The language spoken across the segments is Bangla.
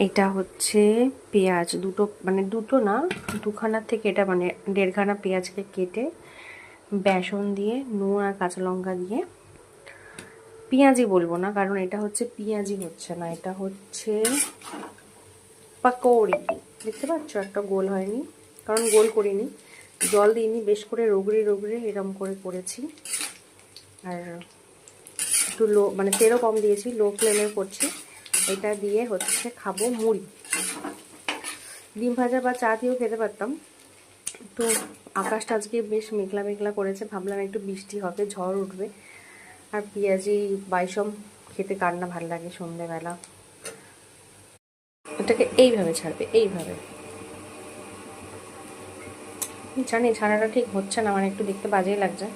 এটা হচ্ছে পেঁয়াজ দুটো, মানে দুটো না, দুখানার থেকে এটা মানে দেড়খানা পেঁয়াজকে কেটে বেসন দিয়ে নুন আর কাঁচা লঙ্কা দিয়ে, পেঁয়াজি বলবো না কারণ এটা হচ্ছে পেঁয়াজি হচ্ছে না, এটা হচ্ছে পাকৌড়ি। দেখতে পাচ্ছ একটা গোল হয়নি, কারণ গোল করিনি, জল দিইনি, বেশ করে রগড়ে রগড়ে এরম করে করেছি। আর একটু লো, মানে তেলও কম দিয়েছি, লো ফ্লেমে করছি। এটা দিয়ে হচ্ছে খাবো মুড়ি। ডিম ভাজা বা চা দিয়েও খেতে পারতাম। তো আকাশটা আজকে বেশ মেঘলা মেঘলা করেছে, ভাবলাম একটু বৃষ্টি হবে, ঝড় উঠবে। আর পেঁয়াজি বাইসম খেতে কার না ভালো লাগে সন্ধ্যেবেলা। এটাকে এইভাবে ছাড়বে, এইভাবে। জানি ছানাটা ঠিক হচ্ছে না, মানে একটু দেখতে বাজেই লাগছে।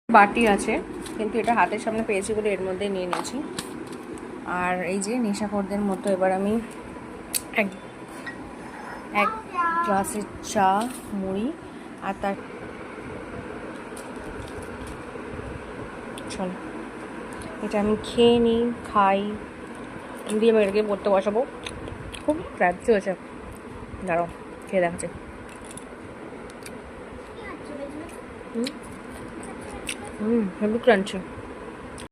বাটি আছে কিন্তু এটা হাতের সামনে পেয়েছি বলে এর মধ্যে নিয়ে নিয়েছি। আর এই যে নেশাখোরদের মতো এবার আমি এক এক গ্লাসের চা, মুড়ি আর তার চল এটা আমি খেয়ে নিই, খাই, দিয়ে আমি এটাকে পড়তে বসাবো। খুব রাত্রি হয়েছে, দাঁড়াও খেয়ে দেখাচ্ছে। Heavy crunchy.